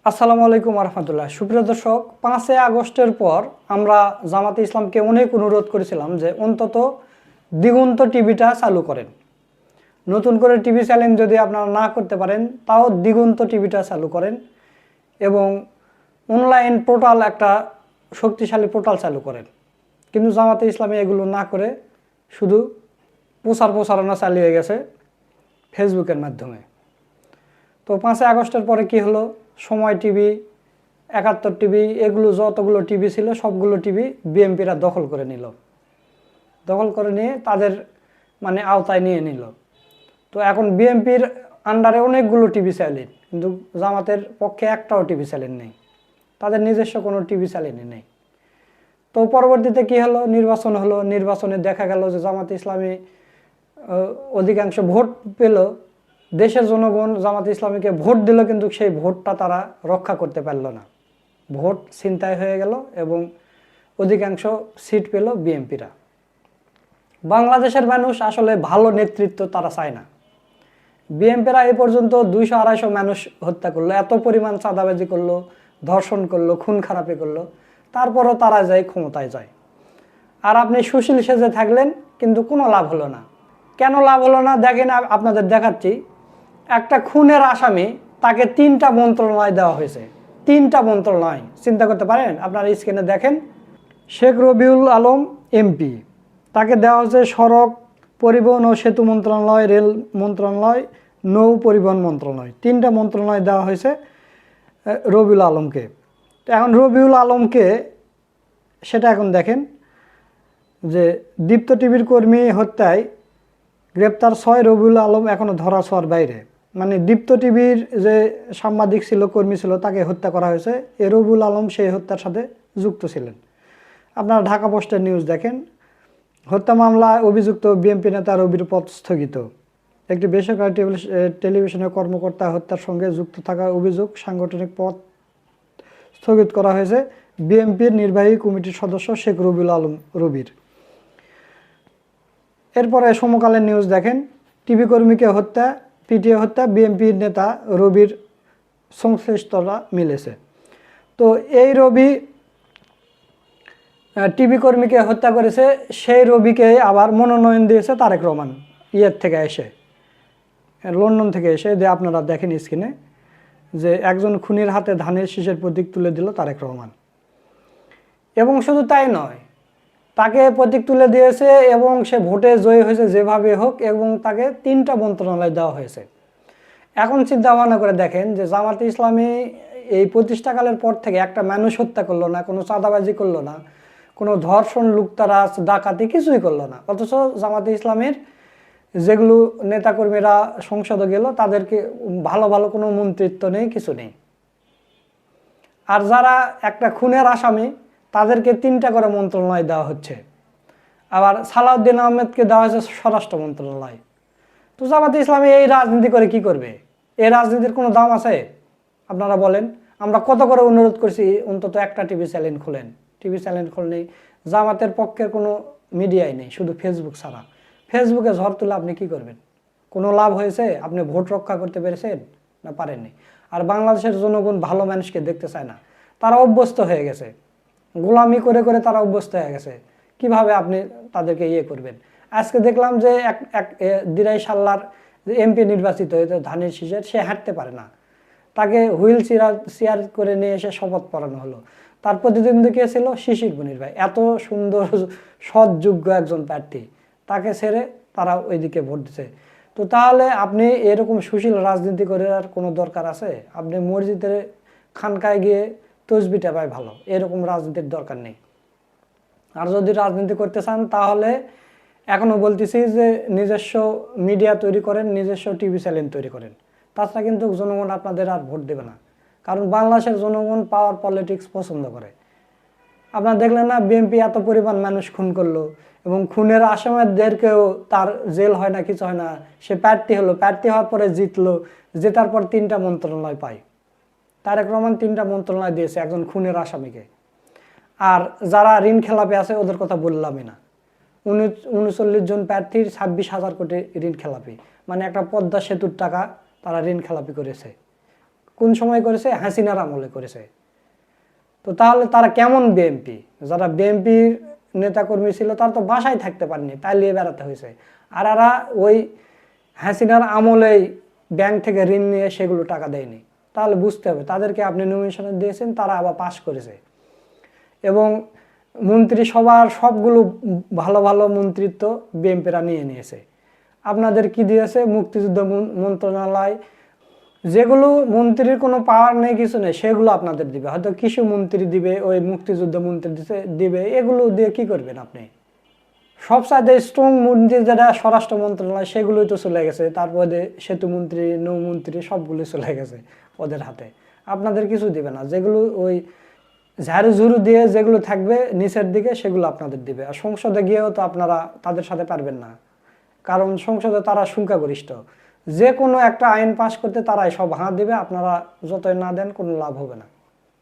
আসসালামু আলাইকুম রহমতুল্লাহ। সুপ্রিয় দর্শক, 5 আগস্টের পর আমরা জামাতে ইসলামকে অনেক অনুরোধ করেছিলাম যে অন্তত দিগন্ত টিভিটা চালু করেন। নতুন করে টিভি চ্যানেল যদি আপনারা না করতে পারেন তাও দিগন্ত টিভিটা চালু করেন এবং অনলাইন পোর্টাল একটা শক্তিশালী পোর্টাল চালু করেন। কিন্তু জামাতে ইসলামী এগুলো না করে শুধু প্রচারণা চালিয়ে গেছে ফেসবুকের মাধ্যমে। তো 5 আগস্টের পরে কি হলো, সময় টিভি, 71 টিভি, এগুলো যতগুলো টিভি ছিল সবগুলো টিভি বিএমপিরা দখল করে নিল। দখল করে নিয়ে তাদের আওতায় নিয়ে নিল। তো এখন বিএমপির আন্ডারে অনেকগুলো টিভি চ্যানেল, কিন্তু জামাতের পক্ষে একটাও টিভি চ্যানেল নেই, তাদের নিজস্ব কোনো টিভি চ্যানেলই নেই। তো পরবর্তীতে কি হলো, নির্বাচন হলো। নির্বাচনে দেখা গেল যে জামাতে ইসলামী অধিকাংশ ভোট পেল। দেশের জনগণ জামাতে ইসলামীকে ভোট দিল, কিন্তু সেই ভোটটা তারা রক্ষা করতে পারল না। ভোট ছিনতাই হয়ে গেল এবং অধিকাংশ সিট পেল বিএমপিরা। বাংলাদেশের মানুষ আসলে ভালো নেতৃত্ব তারা চায় না। বিএমপিরা এই পর্যন্ত 200-250 মানুষ হত্যা করলো, এত পরিমাণ চাঁদাবাজি করলো, ধর্ষণ করলো, খুন খারাপি করলো, তারপরও তারা যায় ক্ষমতায় যায়। আর আপনি সুশীল সেজে থাকলেন, কিন্তু কোনো লাভ হলো না। কেন লাভ হলো না দেখেন, আপনাদের দেখাচ্ছি। একটা খুনের আসামি, তাকে 3টা মন্ত্রণালয় দেওয়া হয়েছে। 3টা মন্ত্রণালয়, চিন্তা করতে পারেন? আপনারা স্ক্রিনে দেখেন, শেখ রবিউল আলম এমপি, তাকে দেওয়া হয়েছে সড়ক পরিবহন ও সেতু মন্ত্রণালয়, রেল মন্ত্রণালয়, নৌ পরিবহন মন্ত্রণালয়। 3টা মন্ত্রণালয় দেওয়া হয়েছে রবিউল আলমকে। তো এখন রবিউল আলমকে সেটা এখন দেখেন যে দীপ্ত টিভির কর্মী হত্যায় গ্রেপ্তার 6, রবিউল আলম এখনও ধরাছোঁয়ার বাইরে। দীপ্ত টিভির যে সাংবাদিক ছিল, কর্মী ছিল, তাকে হত্যা করা হয়েছে। এ রবিউল আলম সেই হত্যার সাথে যুক্ত ছিলেন। আপনারা ঢাকা পোস্টের নিউজ দেখেন, হত্যা মামলায় অভিযুক্ত বিএনপি নেতা রবির পদ স্থগিত। একটি বেসরকারি টেলিভিশনের কর্মকর্তা হত্যার সঙ্গে যুক্ত থাকার অভিযোগ, সাংগঠনিক পদ স্থগিত করা হয়েছে বিএনপির নির্বাহী কমিটির সদস্য শেখ রবিউল আলম রবির। এরপরে সমকালের নিউজ দেখেন, টিভি কর্মীকে হত্যা, পিটিয়ে হত্যা, বিএনপির নেতা রবির সংশ্লিষ্টতা মিলেছে। তো এই রবি টিভি কর্মীকে হত্যা করেছে, সেই রবিকে আবার মনোনয়ন দিয়েছে তারেক রহমান থেকে এসে, লন্ডন থেকে এসে। যে আপনারা দেখেন স্ক্রিনে যে একজন খুনির হাতে ধানের শীষের প্রতীক তুলে দিল তারেক রহমান। এবং শুধু তাই নয়, তাকে প্রতীক তুলে দিয়েছে এবং সে ভোটে জয়ী হয়েছে যেভাবে হোক, এবং তাকে 3টা মন্ত্রণালয় দেওয়া হয়েছে। এখন চিন্তা ভাবনা করে দেখেন যে জামাতে ইসলামী এই প্রতিষ্ঠাকালের পর থেকে একটা মানুষ হত্যা করলো না, কোনো চাঁদাবাজি করলো না, কোনো ধর্ষণ, লুটতরাজ, ডাকাতি কিছুই করলো না। অথচ জামাতে ইসলামের যেগুলো নেতাকর্মীরা সংসদে গেল, তাদেরকে ভালো ভালো কোনো মন্ত্রিত্ব নেই, কিছু নেই। আর যারা একটা খুনের আসামি, তাদেরকে 3টা করে মন্ত্রণালয় দেওয়া হচ্ছে। আবার সালাউদ্দিন আহমেদকে দেওয়া হয়েছে স্বরাষ্ট্র মন্ত্রণালয়। তো জামাতে ইসলামী এই রাজনীতি করে কি করবে? এই রাজনীতির কোনো দাম আছে? আপনারা বলেন। আমরা কত করে অনুরোধ করছি অন্তত একটা টিভি চ্যানেল খুলেন, টিভি চ্যানেল খুললেই জামাতের পক্ষের কোনো মিডিয়াই নেই, শুধু ফেসবুক ছাড়া। ফেসবুকে ঝড় তুলে আপনি কি করবেন? কোনো লাভ হয়েছে? আপনি ভোট রক্ষা করতে পেরেছেন না পারেননি? আর বাংলাদেশের জনগণ ভালো মানুষকে দেখতে চায় না, তারা অভ্যস্ত হয়ে গেছে, গোলামি করে করে তারা অভ্যস্ত হয়ে গেছে। কিভাবে আপনি তাদেরকে করবেন? আজকে দেখলাম যে দিরাই সাল্লার এমপি নির্বাচিত হয়েছে ধানের শীষের, সে হাঁটতে পারে না, তাকে হুইল চেয়ার করে নিয়ে এসে শপথ পড়ানো হলো। তার প্রতিদ্বন্দ্বী কে ছিল? শিশির মনির ভাই, এত সুন্দর সৎযোগ্য একজন প্রার্থী, তাকে ছেড়ে তারা ওইদিকে ভোট দিচ্ছে। তো তাহলে আপনি এরকম সুশীল রাজনীতি করে আর কোনো দরকার আছে? আপনি মসজিদের খানকায় গিয়ে তসবি টেপায় ভালো, এরকম রাজনীতির দরকার নেই। আর যদি রাজনীতি করতে চান তাহলে এখনও বলতেছি যে নিজস্ব মিডিয়া তৈরি করেন, নিজস্ব টিভি চ্যানেল তৈরি করেন। তাছাড়া কিন্তু জনগণ আপনাদের আর ভোট দেবে না, কারণ বাংলাদেশের জনগণ পাওয়ার পলিটিক্স পছন্দ করে। আপনারা দেখলেন না, বিএনপি এত পরিমাণ মানুষ খুন করলো এবং খুনের আসামিদেরকেও তার জেল হয় না, কিছু হয় না, সে প্রার্থী হলো, প্রার্থী হওয়ার পরে জিতলো, জেতার পর 3টা মন্ত্রণালয় পায়। তারেক রহমান 3টা মন্ত্রণালয় দিয়েছে একজন খুনের আসামিকে। আর যারা ঋণ খেলাপি আছে ওদের কথা বললামই না, 39 জন প্রার্থীর 26,000 কোটি ঋণ খেলাপি, একটা পদ্মা সেতুর টাকা তারা ঋণ খেলাপি করেছে। কোন সময় করেছে? হাসিনার আমলে করেছে। তো তাহলে তারা কেমন বিএনপি? যারা বিএনপির নেতাকর্মী ছিল তারা তো বাসায় থাকতে পারেনি, পালিয়ে বেড়াতে হয়েছে। আর এরা ওই হাসিনার আমলেই ব্যাংক থেকে ঋণ নিয়ে সেগুলো টাকা দেয়নি। তাহলে বুঝতে হবে তাদেরকে আপনি নমিনেশন দিয়েছেন, তারা আবার পাশ করেছে। এবং মন্ত্রিসভার সবগুলো ভালো ভালো মন্ত্রিত্ব বিএনপিরা নিয়ে নিয়েছে। আপনাদের কি দিয়েছে? মুক্তিযুদ্ধ মন্ত্রণালয়, যেগুলো মন্ত্রীর কোনো পাওয়ার নেই, কিছু নেই, সেগুলো আপনাদের দিবে। হয়তো কৃষি মন্ত্রী দিবে, ওই মুক্তিযুদ্ধ মন্ত্রী দিবে। এগুলো দিয়ে কি করবেন আপনি? সবসাইডে স্ট্রং মন্ত্রী যেটা স্বরাষ্ট্র মন্ত্রণালয়, সেগুলোই তো চলে গেছে। তারপরে সেতু মন্ত্রী, নৌমন্ত্রী সবগুলোই চলে গেছে ওদের হাতে। আপনাদের কিছু দিবে না। যেগুলো ওই ঝাড়ু ঝুড়ু দিয়ে যেগুলো থাকবে নিচের দিকে, সেগুলো আপনাদের দিবে। আর সংসদে গিয়েও তো আপনারা তাদের সাথে পারবেন না, কারণ সংসদে তারা সংখ্যাগরিষ্ঠ। যে কোনো একটা আইন পাশ করতে তারাই সব হাত দিবে, আপনারা যতই না দেন কোনো লাভ হবে না।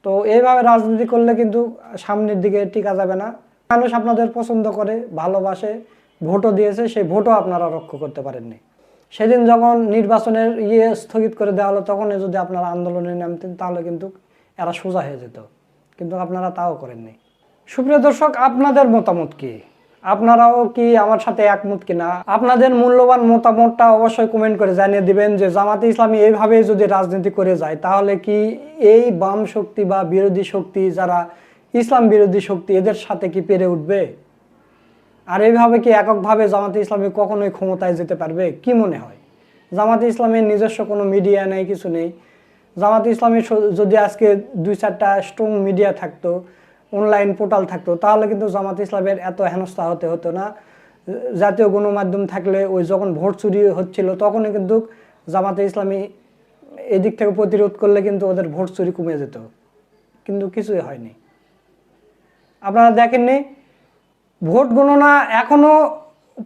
তো এইভাবে রাজনীতি করলে কিন্তু সামনের দিকে টিকা যাবে না। মানুষ আপনাদের পছন্দ করে, ভালোবাসে, ভোটও দিয়েছে, সেই ভোটও আপনারা রক্ষা করতে পারেননি। সেদিন যখন নির্বাচনের স্থগিত করে দেওয়া হলো, তখনই যদি আপনারা আন্দোলনে নামতেন তাহলে কিন্তু এরা সোজা হয়ে যেত, কিন্তু আপনারা তাও করেননি। সুপ্রিয় দর্শক, আপনাদের মতামত কি? আপনারাও কি আমার সাথে একমত কিনা? আপনাদের মূল্যবান মতামতটা অবশ্যই কমেন্ট করে জানিয়ে দিবেন যে জামাতে ইসলামী এইভাবে যদি রাজনীতি করে যায়, তাহলে কি এই বাম শক্তি বা বিরোধী শক্তি, যারা ইসলাম বিরোধী শক্তি, এদের সাথে কি পেরে উঠবে? আর এইভাবে কি এককভাবে জামাতে ইসলামী কখনোই ক্ষমতায় যেতে পারবে? কি মনে হয়? জামাতে ইসলামের নিজস্ব কোনো মিডিয়া নেই, কিছু নেই। জামাতে ইসলামীর যদি আজকে 2-4টা স্ট্রং মিডিয়া থাকতো, অনলাইন পোর্টাল থাকতো, তাহলে কিন্তু জামাতে ইসলামের এত হেনস্থা হতো না। জাতীয় গণমাধ্যম থাকলে ওই যখন ভোট চুরি হচ্ছিল, তখনই কিন্তু জামাতে ইসলামী এদিক থেকে প্রতিরোধ করলে কিন্তু ওদের ভোট চুরি কমে যেত, কিন্তু কিছুই হয়নি। আপনারা দেখেননি ভোট গণনা এখনো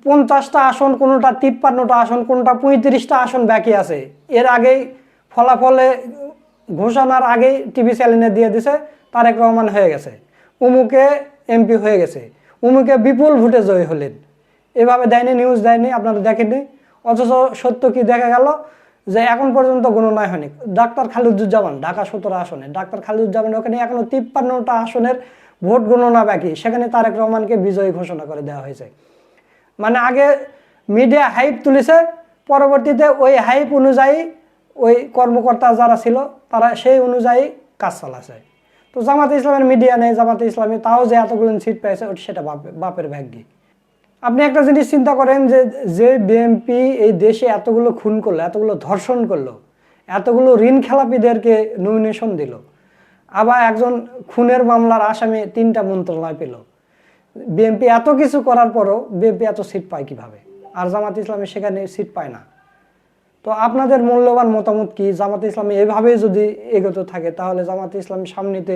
50টা আসন, কোনোটা 53টা আসন, কোনোটা 35টা আসন বাকি আছে। এর আগেই ফলাফলে ঘোষণার আগেই টিভি চ্যানেলে দিয়ে দিছে তারেক রহমান হয়ে গেছে, উমুকে এমপি হয়ে গেছে, উমুকে বিপুল ভোটে জয়ী হলেন। এভাবে দেয়নি, নিউজ দেয়নি, আপনারা দেখেননি। অথচ সত্য কি দেখা গেল যে এখন পর্যন্ত গণনায় হয়নি। ডাক্তার খালিদুজ্জামান ঢাকা 17 আসনে, ডাক্তার খালিদুজ্জামান ওখানে এখনো 53টা আসনের ভোট গণনা বাকি, সেখানে তারেক রহমানকে বিজয়ী ঘোষণা করে দেওয়া হয়েছে। মানে আগে মিডিয়া হাইপ তুলেছে, পরবর্তীতে ওই হাইপ অনুযায়ী ওই কর্মকর্তা যারা ছিল তারা সেই অনুযায়ী কাজ চালাছে। তো জামাতে ইসলামের মিডিয়া নেই, জামাতে ইসলামী তাও যে এতগুলো সিট পেয়েছে, সেটা বাপের ভাগ্যি। আপনি একটা জিনিস চিন্তা করেন যে বিএনপি এই দেশে এতগুলো খুন করলো, এতগুলো ধর্ষণ করলো, এতগুলো ঋণ খেলাপিদেরকে নমিনেশন দিল, আবার একজন খুনের মামলার আসামি 3টা মন্ত্রণালয় পেল। বিএনপি এত কিছু করার পরও বিএনপি এত সিট পায় কিভাবে? আর জামাতে ইসলামী সেখানে সিট পায় না। তো আপনাদের মূল্যবান মতামত কি? জামাতে ইসলামী এভাবেই যদি এগোতে থাকে, তাহলে জামাতে ইসলামী সামনেতে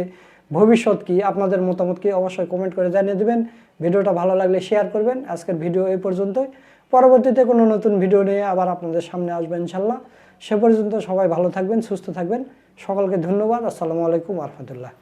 ভবিষ্যৎ কি? আপনাদের মতামত কি? অবশ্যই কমেন্ট করে জানিয়ে দেবেন। ভিডিওটা ভালো লাগলে শেয়ার করবেন। আজকের ভিডিও এই পর্যন্তই। পরবর্তীতে কোনো নতুন ভিডিও নিয়ে আবার আপনাদের সামনে আসবেন ইনশাল্লাহ। সে পর্যন্ত সবাই ভালো থাকবেন, সুস্থ থাকবেন। সকলকে ধন্যবাদ। আসসালামু আলাইকুম ওয়া রাহমাতুল্লাহ।